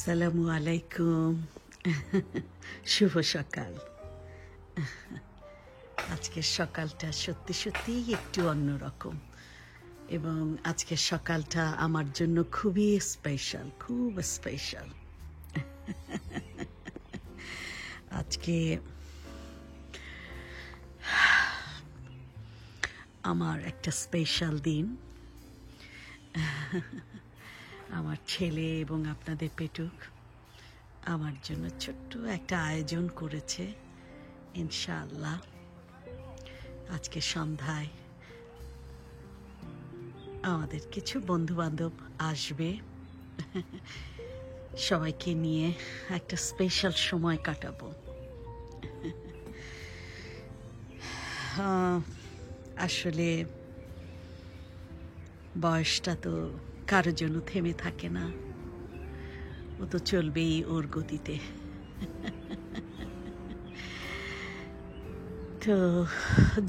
আসসালামু আলাইকুম। শুভ সকাল। আজকের সকালটা সত্যি সত্যিই একটু অন্যরকম এবং আজকের সকালটা আমার জন্য খুবই স্পেশাল, খুব স্পেশাল। আজকে আমার একটা স্পেশাল দিন। আমার ছেলে এবং আপনাদের পেটুক আমার জন্য ছোট্ট একটা আয়োজন করেছে। ইনশাআল্লাহ আজকে সন্ধ্যায় আমাদের কিছু বন্ধু বান্ধব আসবে, সবাইকে নিয়ে একটা স্পেশাল সময় কাটাবো। আসলে বয়সটা তো কারোর জন্য থেমে থাকে না, ও তো চলবেই ওর গতিতে। তো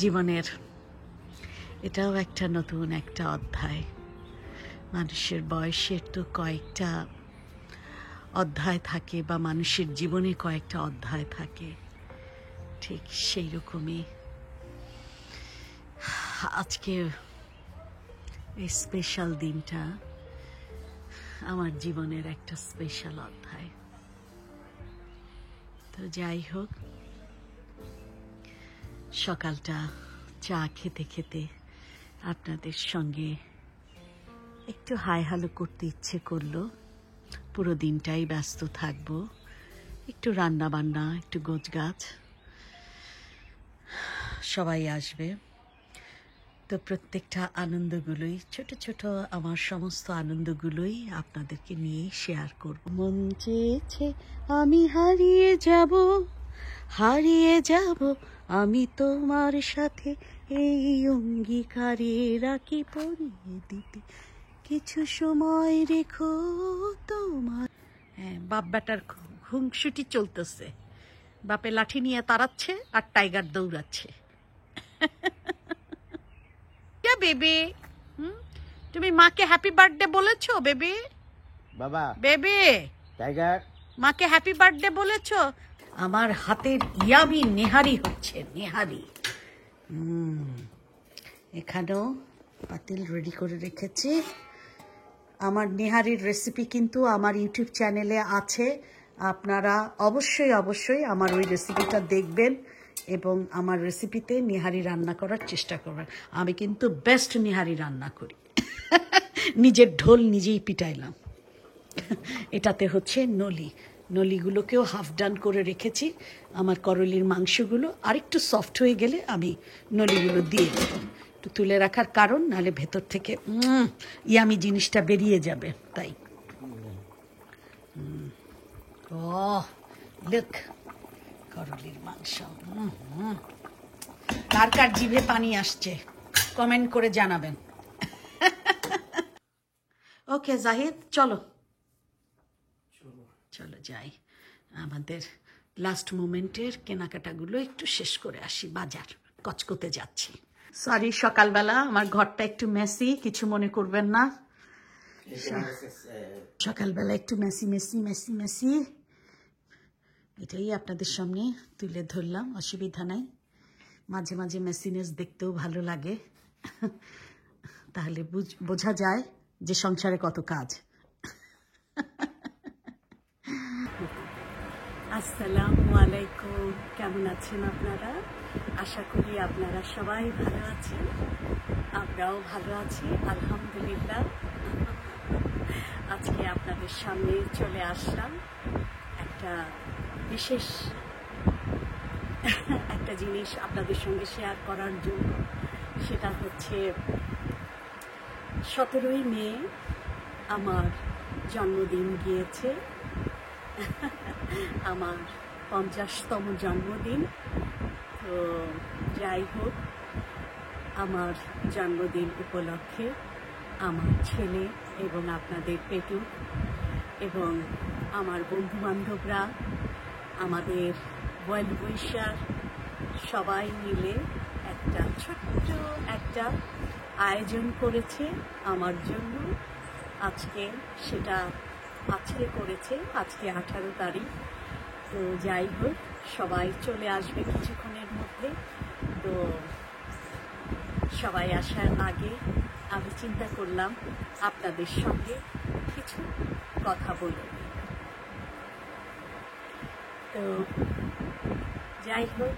জীবনের এটাও একটা নতুন একটা অধ্যায়। মানুষের বয়সের তো কয়েকটা অধ্যায় থাকে, বা মানুষের জীবনে কয়েকটা অধ্যায় থাকে, ঠিক সেই রকমই আজকে এই স্পেশাল দিনটা আমার জীবনের একটা স্পেশাল অধ্যায়। তো যাই হোক, সকালটা চা খেতে খেতে আপনাদের সঙ্গে একটু হাই হ্যালো করতে ইচ্ছে করলো। পুরো দিনটাই ব্যস্ত থাকবো, একটু রান্না বান্না, একটু গোছগাছ, সবাই আসবে। তো প্রত্যেকটা আনন্দগুলোই ছোট ছোট, আমার সমস্ত আনন্দগুলোই আপনাদেরকে নিয়ে শেয়ার করব। মন চেয়েছে আমি হারিয়ে যাব, হারিয়ে যাব আমি তোমার সাথে, এই অঙ্গীকারে রাখি পরিয়ে দিতে কিছু সময় রেখো তোমার। হ্যাঁ, বাপ বেটার হুংসুটি চলতেছে। বাপে লাঠি নিয়ে তাড়াচ্ছে আর টাইগার দৌড়াচ্ছে। বেবি, তুমি মাকে হ্যাপি বার্থডে বলেছো? বেবি বাবা, বেবি টাইগার, মাকে হ্যাপি বার্থডে বলেছো? আমার হাতের ইয়ামি নেহারি হচ্ছে, নেহারি। এখানেও পাতিল রেডি করে রেখেছি। আমার নেহারির রেসিপি কিন্তু আমার ইউটিউব চ্যানেলে আছে, আপনারা অবশ্যই অবশ্যই আমার ওই রেসিপিটা দেখবেন এবং আমার রেসিপিতে নেহারি রান্না করার চেষ্টা করবেন। আমি কিন্তু বেস্ট নেহারি রান্না করি। নিজের ঢোল নিজেই পিটাইলাম। এটাতে হচ্ছে নলিগুলোকেও হাফ ডান করে রেখেছি। আমার করলির মাংসগুলো আরেকটু সফট হয়ে গেলে আমি নলিগুলো দিয়ে দেব। একটু তুলে রাখার কারণ, নাহলে ভেতর থেকে ইয়ামি জিনিসটা বেরিয়ে যাবে, তাই। লুক, করলির মাংস। কার কার জিভে পানি আসছে কমেন্ট করে জানাবেন। ওকে জাহিদ, চলো চলো যাই, আমাদের লাস্ট মোমেন্টের কেনাকাটাগুলো একটু শেষ করে আসি। বাজার কচকতে যাচ্ছি। সরি, সকালবেলা আমার ঘরটা একটু মেসি, কিছু মনে করবেন না। সকালবেলা একটু মেসি মেসি মেসি মেসি, এটাই আপনাদের সামনে তুলে ধরলাম, অসুবিধা নাই। মাঝে মাঝে মেসিনেস দেখতেও ভালো লাগে, তাহলে বোঝা যায় যে সংসারে কত কাজ। আসসালামু আলাইকুম, কেমন আছেন আপনারা? আশা করি আপনারা সবাই ভালো আছেন, আমরাও ভালো আছি আলহামদুলিল্লাহ। আজকে আপনাদের সামনে চলে আসলাম একটা বিশেষ একটা জিনিস আপনাদের সঙ্গে শেয়ার করার জন্য। সেটা হচ্ছে 17ই মে আমার জন্মদিন গিয়েছে, আমার 50তম জন্মদিন। তো যাই হোক, আমার জন্মদিন উপলক্ষে আমার ছেলে এবং আপনাদের পেটুক এবং আমার বন্ধুবান্ধবরা, আমাদের ওয়েল উইশার সবাই মিলে একটা ছোট্ট একটা আয়োজন করেছে আমার জন্য। আজকে সেটা আজকে করেছে, আজকে 18 তারিখ। তো যাই হোক, সবাই চলে আসবে কিছুক্ষণের মধ্যে। তো সবাই আসার আগে আমি চিন্তা করলাম আপনাদের সঙ্গে কিছু কথা বলব। তো যাই হোক,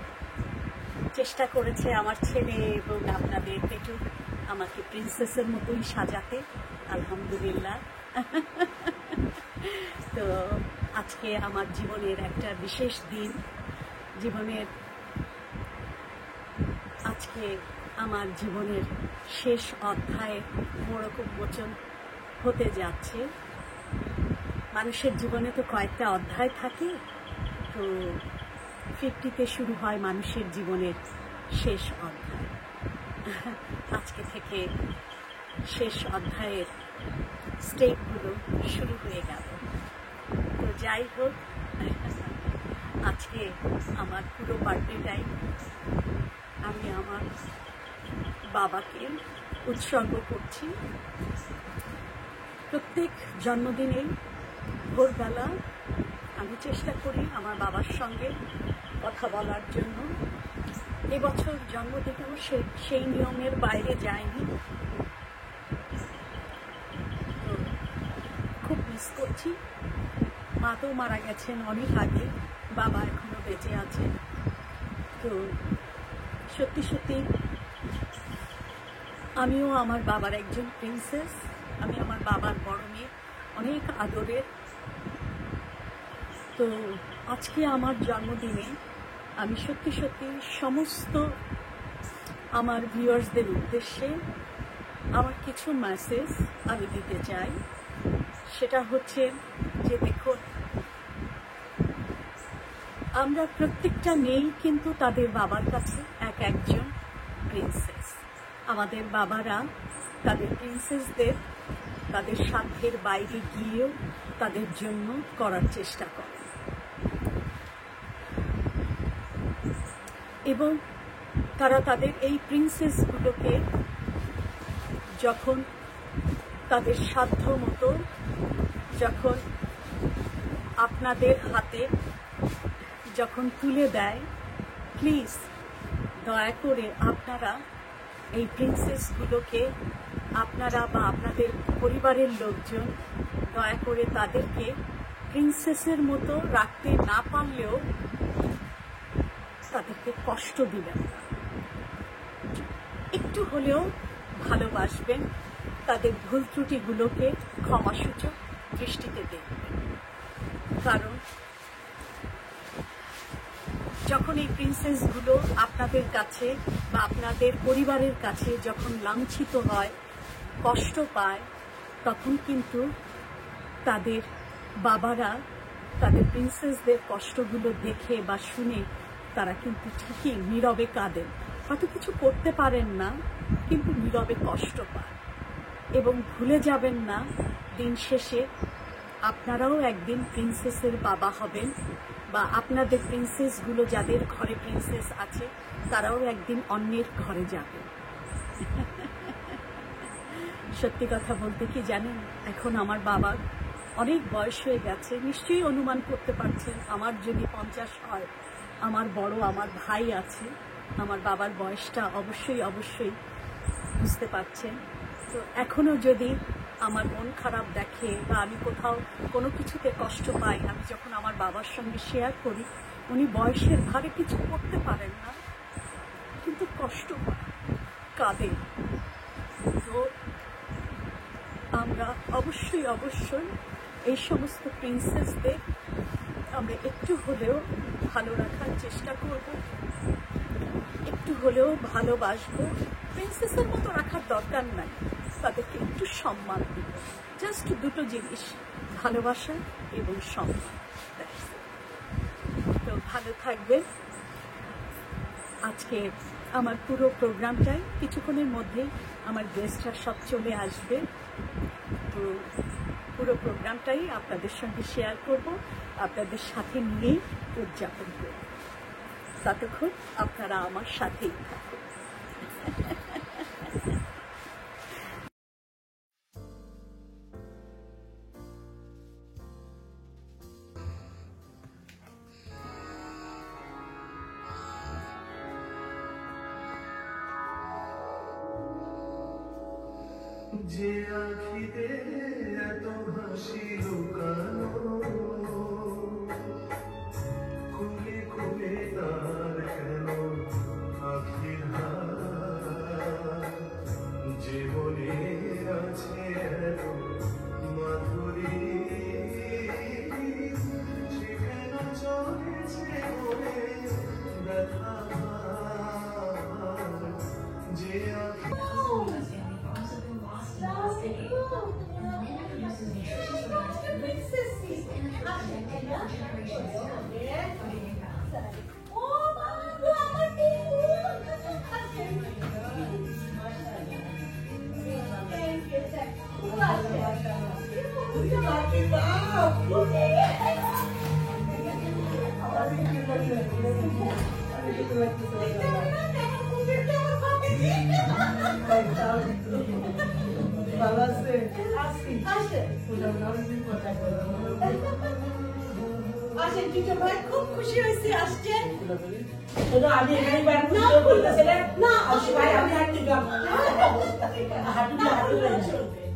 চেষ্টা করেছে আমার ছেলে এবং আপনাদের একটু আমাকে প্রিন্সেসের মতোই সাজাতে, আলহামদুলিল্লাহ। তো আজকে আমার জীবনের একটা বিশেষ দিন, আজকে আমার জীবনের শেষ অধ্যায়ে মোড়ক উন্মোচন হতে যাচ্ছে। মানুষের জীবনে তো কয়েকটা অধ্যায় থাকে, তো 50-তে শুরু হয় মানুষের জীবনের শেষ অধ্যায়। আজকে থেকে শেষ অধ্যায়ের স্টেপগুলো শুরু হয়ে গেল। তো যাই হোক, আজকে আমার পুরো বার্থডেটাই আমি আমার বাবাকে উৎসর্গ করছি। প্রত্যেক জন্মদিনে ভোরবেলা আমি চেষ্টা করি আমার বাবার সঙ্গে কথা বলার জন্য। এবছর জন্মদিনেও সেই নিয়মের বাইরে যায়নি। তো খুব মিস করছি। মা তো মারা গেছেন অনেক আগে, বাবা এখনো বেঁচে আছেন। তো সত্যি সত্যি আমিও আমার বাবার একজন প্রিন্সেস। আমি আমার বাবার বড় মেয়ে, অনেক আদরের। তো আজকে আমার জন্মদিনে আমি সত্যি সত্যি সমস্ত আমার ভিউয়ার্সদের উদ্দেশ্যে আমার কিছু মেসেজ আমি দিতে চাই। সেটা হচ্ছে যে, দেখুন, আমরা প্রত্যেকটা মেয়েই কিন্তু তাদের বাবার কাছে একজন প্রিন্সেস। আমাদের বাবারা তাদের প্রিন্সেসদের তাদের সাধ্যের বাইরে গিয়েও তাদের জন্য করার চেষ্টা করে, এবং তারা তাদের এই প্রিন্সেসগুলোকে যখন তাদের সাধ্য মতো যখন আপনাদের হাতে যখন তুলে দেয়, প্লিজ দয়া করে আপনারা এই প্রিন্সেসগুলোকে, আপনারা বা আপনাদের পরিবারের লোকজন দয়া করে তাদেরকে প্রিন্সেসের মতো রাখতে না পারলেও তাদেরকে কষ্ট দিবেন না। একটু হলেও ভালোবাসবেন, তাদের ভুল ত্রুটিগুলোকে ক্ষমাসূচক দৃষ্টিতে দেখবেন। কারণ যখন এই প্রিন্সেসগুলো আপনাদের কাছে বা আপনাদের পরিবারের কাছে যখন লাঞ্ছিত হয়, কষ্ট পায়, তখন কিন্তু তাদের বাবারা তাদের প্রিন্সেসদের কষ্টগুলো দেখে বা শুনে তারা কিন্তু ঠিকই নীরবে কাঁদেন। হয়তো কিছু করতে পারেন না, কিন্তু নীরবে কষ্ট পায়। এবং ভুলে যাবেন না, দিন শেষে আপনারাও একদিন প্রিন্সেসের বাবা হবেন, বা আপনাদের প্রিন্সেসগুলো যাদের ঘরে প্রিন্সেস আছে তারাও একদিন অন্যের ঘরে যাবে। সত্যি কথা বলতে কি জানেন, এখন আমার বাবার অনেক বয়স হয়ে গেছে। নিশ্চয়ই অনুমান করতে পারছেন, আমার যদি 50 হয়, আমার বড় আমার ভাই আছে, আমার বাবার বয়সটা অবশ্যই বুঝতে পারছেন। তো এখনো যদি আমার মন খারাপ দেখে বা আমি কোথাও কোনো কিছুতে কষ্ট পাই, আমি যখন আমার বাবার সঙ্গে শেয়ার করি, উনি বয়সের ভারে কিছু করতে পারেন না, কিন্তু কষ্ট পায়, কাঁদে। তো আমরা অবশ্যই এই সমস্ত প্রিন্সেসদের আমরা একটু হলেও ভালো রাখার চেষ্টা করব, একটু হলেও ভালোবাসবো। প্রিন্সেসের মতো রাখার দরকার নাই, তাদেরকে একটু সম্মান দিব। জাস্ট দুটো জিনিস, ভালোবাসা এবং সম্মান। তো ভালো থাকবেন। আজকে আমার পুরো প্রোগ্রামটাই কিছুক্ষণের মধ্যেই আমার গেস্টরা সব চলে আসবে। তো পুরো প্রোগ্রামটাই আপনাদের সঙ্গে শেয়ার করব, আপনাদের সাথে নিয়েই উদযাপন করব। ততক্ষণ আপনারা আমার সাথেই থাকুন। যে আখিতে এত হাসি লুকানো খুলে খুলে তার কেন আখির হাত যে মনে আছে এত মাধুরী সেখানে চলেছে মনে ব্যথা যে আখি খুব খুশি হয়েছি আসছেন আমি এখানে না আমি হাঁটতে যাব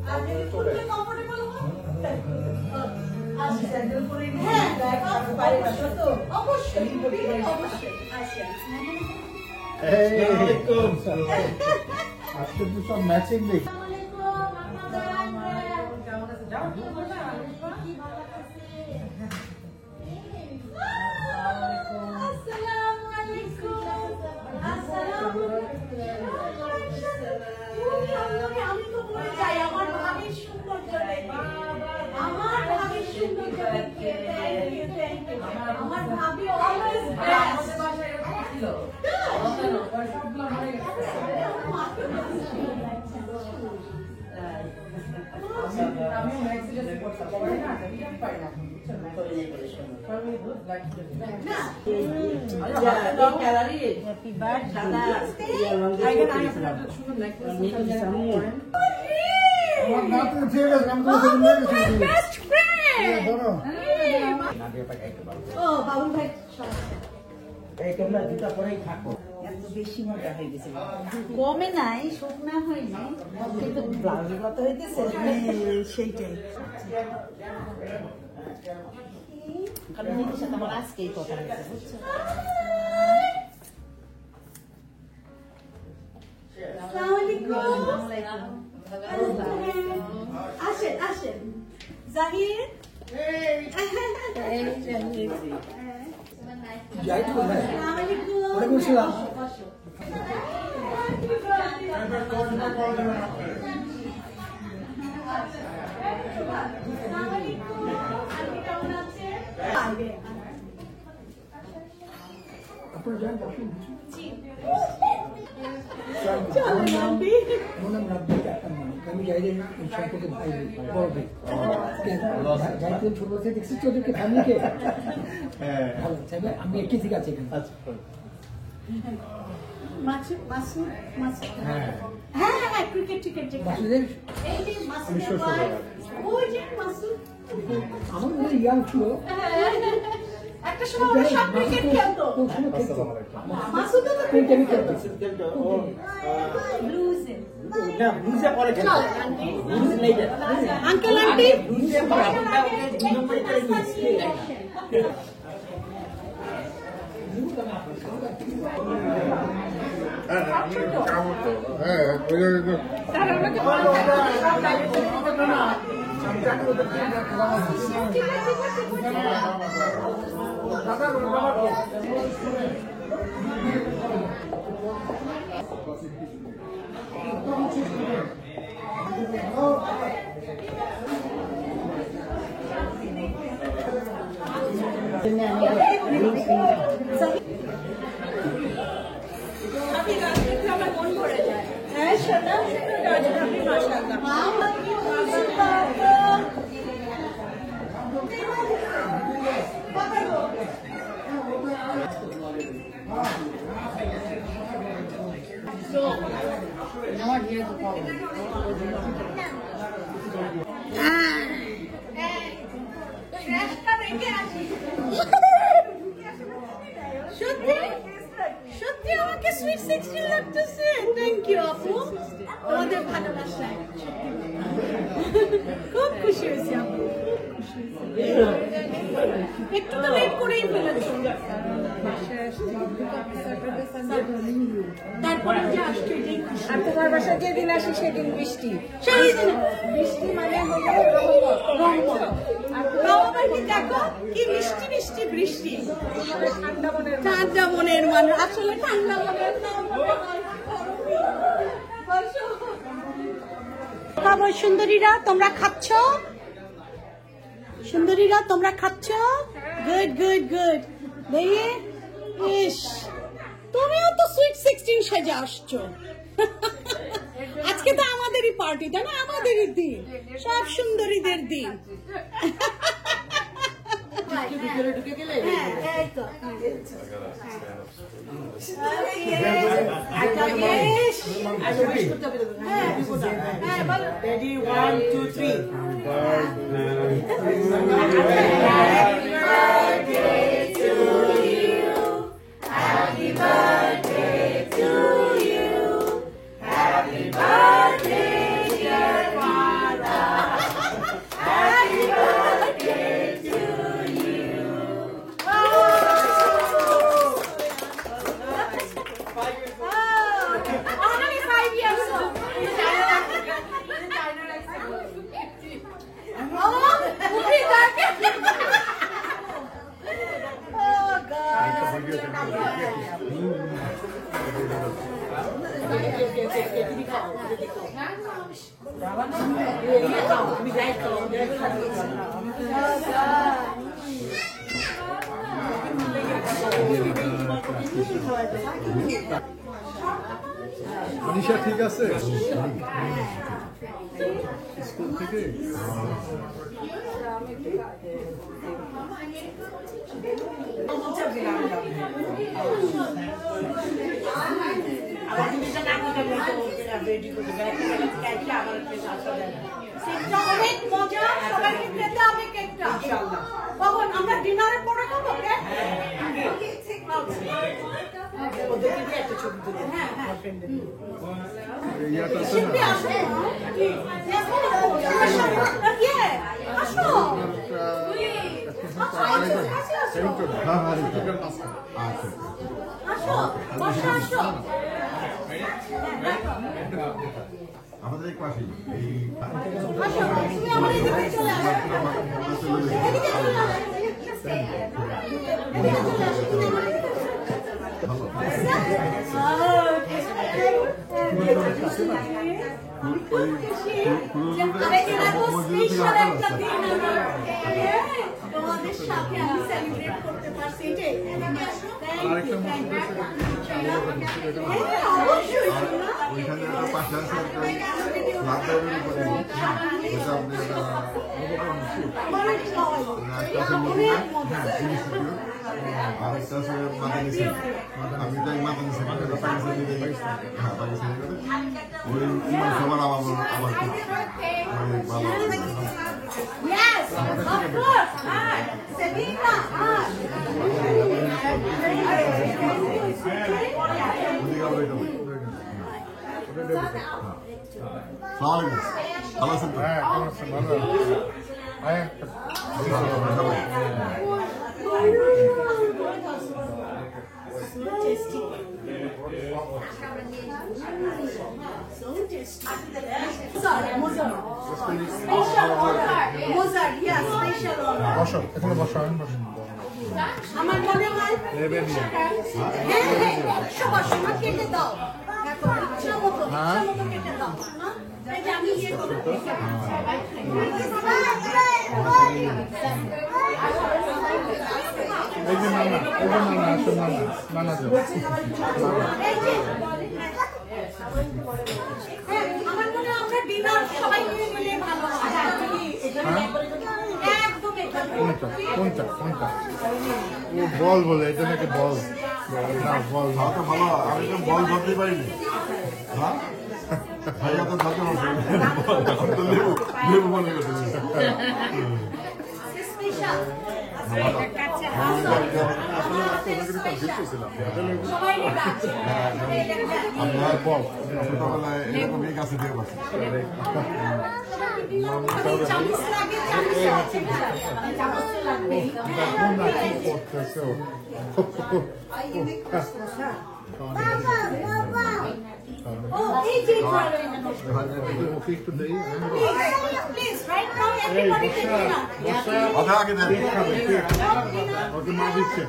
আপনি ফুললে কমফোর্টেবল হন স্যান্ডেল পরে হ্যাঁ বাইরে আসো তো অবশ্যই অবশ্যই আচ্ছা আজকে তো সব ম্যাচিং দেখি আমি তো বলে যাই আমার ভাবির সৌন্দর্য দেখে আমার ভাবির সৌন্দর্য দেখে আমার ভাবি অলওয়েজ বেস্ট আমি ম্যাক্সিডেন্ট করতে পারি না আমি পারি না হ্যাপি বার্থডে আমার না তো ঠিক আছে আমি তো বেস্ট ফ্রেন্ড ধরো ও বাবু ভাই এই তোমরা দুটা পরেই থাকো এত বেশি মজা হয়ে গেছে কমে নাই শুকনা হয়নি কিন্তু ব্লাউজের মতো হইতেছে সেইটাই কারণ নিজের সাথে আমার আজকেই কথা হয়েছে বুঝছো আসসালামু আলাইকুম আসেন আসেন জাহির যাই তো ভাই আসসালামু আলাইকুম ওয়ালাইকুম আসসালাম আপনারা জানেন মনে রাখবে একটা মানুষ আমি যাই যাই সম্পর্কে ভাই বড় ভাই যাইতে ছোট থেকে দেখছি তোদেরকে ফ্যামিলিকে ভালো চাইবে আমি একই ঠিক আছে এখানে মাসুদ মাসুদ মাসুদ হ্যাঁ হ্যাঁ হ্যাঁ ক্রিকেট টিকেট মাসুদের এই যে মাসুদের ভাই ওই যে মাসুদ আমার মনে ইয়াং ছিল একটা সময় ওরা সব ক্রিকেট খেলতো কোন সময় খেলতো মাসুদ তো কোন টেনে খেলতো ব্লুজে না ব্লুজে পরে খেলো ব্লুজ নেই না আঙ্কেল আন্টি ব্লুজে পরে হ্যাঁ শোনা আপনি মাশাআল্লাহ সত্যি সত্যি আমাকে সুইট 16 লাগতেছে। থ্যাংক ইউ আপু, তোমাদের ভালোবাসায় খুব খুশি হয়েছি আপু, একটু তো লেট করেই ফেলেছি। তারপরে যে আসছে এটাই খুশি। আর তোমার বাসায় যেদিন আসি সেদিন বৃষ্টি, সেই দিন বৃষ্টি মানে হলো রহমত। বাবাকে দেখো কি মিষ্টি মিষ্টি বৃষ্টি, ঠান্ডা মনের ঠান্ডা মনের মানুষ, আসলে ঠান্ডা মনের খাবো। সুন্দরীরা তোমরা খাচ্ছ? সুন্দরীরা তোমরা খাচ্ছ? Good good good. দেখি ইস, তুমিও তো সুইট 16 সেজে আসছো। আজকে তো আমাদেরই পার্টি, তাই না? আমাদেরই দিন, সব সুন্দরীদের দিন। Ready, 1, 2, 3. Only 5 years old. Oh, upi darke. Oh God. Manisha ঠিক আছে স্কুল থেকে? কেকটা অনেক মজা, সবাইকে খেতে হবে কেকটা। কখন আমরা ডিনারের পরে খাবো কেক? ইয়াটা আছে শিল্পী না আসো। ইয়ে, আসো। হ্যাঁ হ্যাঁ আসো, বসো, আসো। আমাদের এই পাশেই এই আসো, তুমি আমার এদিকে চলে আসো। এদিকে চলে আসো। এদিকে চলে আসো, তুমি আমার এদিকে চলে তোমাদের সাথে আমি সেলিব্রেট করতে পারছি, এটাই। আরেকটা মসজিদ আছে অবশ্যই ওইখানে একটা পাশে আছে একটা ফ্ল্যাট ড্রাইভের উপরে ওটা আপনি একটা আরেকটা আছে মাদানী সেন্টার। আমি যাই মাদানী সেন্টার, পাকিস্তানি হ্যাঁ পাকিস্তানি ওই ইমাম সবার আমার খুব মানে ভালো। Yes, of course. Hi, Selena. Hi. ভালো আছেন তো? Special order. Mozart, yes, special order. বসো এখানে বসো আমি বসো আমার মনে হয় নেবেন না সবার সময় কেটে দাও। সমতো কেটে দাও। এই যে আমি ইয়ে করবো। এই যে নানা আসো নানা যাও এই যে, হ্যাঁ, আমার মনে হয় আমরা ডিনার সবাই মিলে মিলে ভালো হয়। একদম কোনটা ও বল বলে এটা নাকি বল না বল তো ভালো আমি তো বল ধরতেই পারিনি হ্যাঁ ভাইয়া তো ধরতে পারছি লেবু বলে স্পেশাল। সবাই ডাকছে আপনার বল ছোটবেলায় এরকম এই গাছে দিয়ে বসে চামচ লাগে চামচ লাগবে ও এই যে ওকে একটু দেই প্লিজ রাইট নাও এভরিবডি কথা আগে দেন ওকে মা দিচ্ছে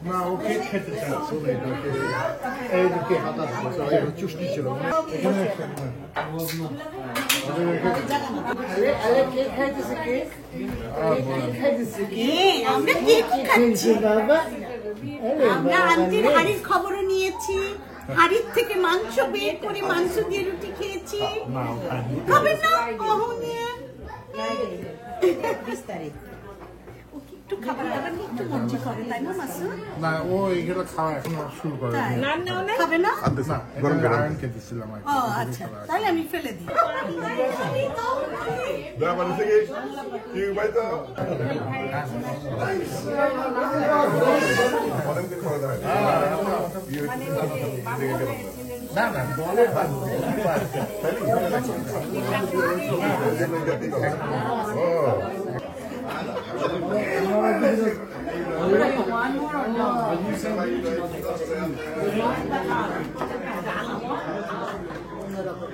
না ও কেক খেতে চাচ্ছে এইদিকে হাতা চুষ্টি ছিল এখানে কেক খাইতেছে কেক খাইতেছে আমরা কেক খাচ্ছি বাবা আমরা আন্টির হাড়ির খবরও নিয়েছি হাড়ির থেকে মাংস বের করে মাংস দিয়ে রুটি খেয়েছি খাবেন না নিয়ে একটু খাবার দাবার নিয়ে একটু মজ্জি করে তাই না মাসু না ও এগুলো খাওয়া এখন শুরু করে খাবে না না গরম গরম খেতেছিলাম ও আচ্ছা তাহলে আমি ফেলে দিই ব্যাপারে থেকে কি ভাই তো অনেক দিন খাওয়া দাওয়া না না বলে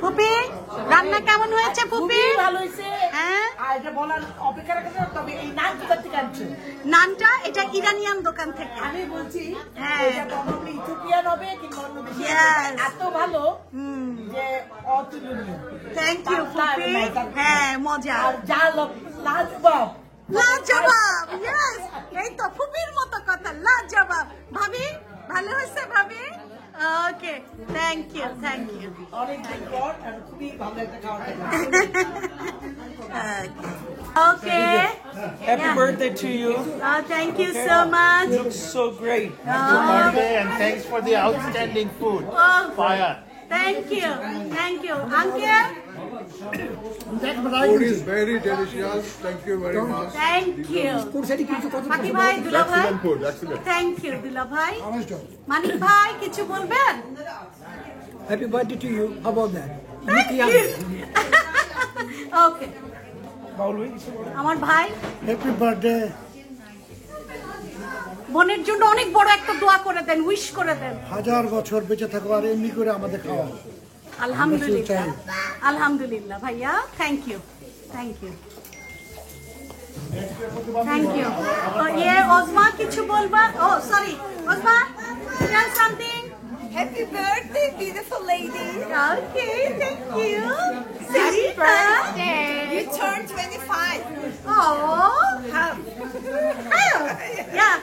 ফুপি রান্না কেমন হয়েছে ফুপি ভালো হয়েছে হ্যাঁ আর এটা বলার অপেক্ষা রাখে না, তবে এই নাচ কোথা থেকে আনছো? নানটা এটা ইরানিয়ান দোকান থেকে আমি বলছি হ্যাঁ। এটা probably ইথিওপিয়ান হবে কিংবা অন্য দেশে Yes. এত ভালো যে অতুলনীয়। থ্যাংক ইউ ফুপি হ্যাঁ মজা আর যা লাজবাব লাজবাব ইয়েস এই তো ফুপির মতো কথা লাজবাব ভাবি ভালো হয়েছে ভাবি ওকে থ্যাংক ইউ অনেকদিন পর আর খুবই ভালো একটা খাওয়া খেলাম। Okay Happy birthday to you. Thank you so much You look so great. and thanks for the outstanding food. Fire. Thank you uncle Food is very delicious. Thank you very much. Thank you কোরসাটি কিছু কত বাকি ভাই দুলা ভাই Excellent food. Excellent. Thank you দুলা ভাই মানিক ভাই কিছু বলবেন happy birthday to you how about that thank you okay আমার ভাই Happy birthday. বোনের জন্য অনেক বড় একটা দোয়া করে দেন উইশ করে দেন 1000 বছর বেঁচে থাকো আর এমনি করে আমাদের খাওয়া আলহামদুলিল্লাহ ভাইয়া থ্যাংক ইউ ये ओजमा কিছু বলবা ও sorry Uzma tell something Happy birthday, beautiful lady. Okay thank you Happy birthday. You turned 25. Oh, yeah.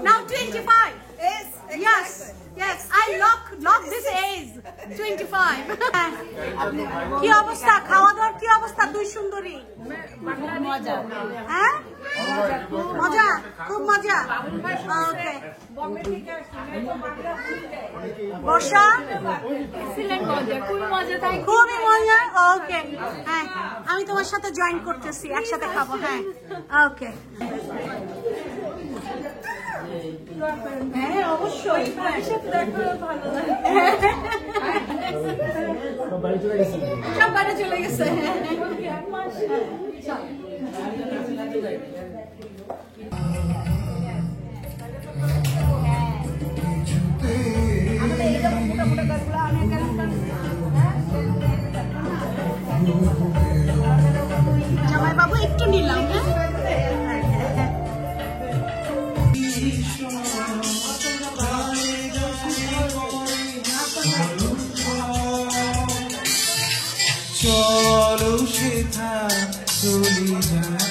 Now 25. Yes, Yes. I love this age. 25. কি অবস্থা খাওয়া দাওয়ার কি অবস্থা দুই সুন্দরী মজা। হ্যাঁ মজা খুব মজা ওকে বর্ষা খুবই মজা ওকে হ্যাঁ আমি তোমার সাথে জয়েন করতেছি একসাথে খাবো হ্যাঁ ওকে হ্যাঁ অবশ্যই সব বাড়ি চলে গেছে জামাই বাবু একটু নিলাম চলো সেথা চলে যায়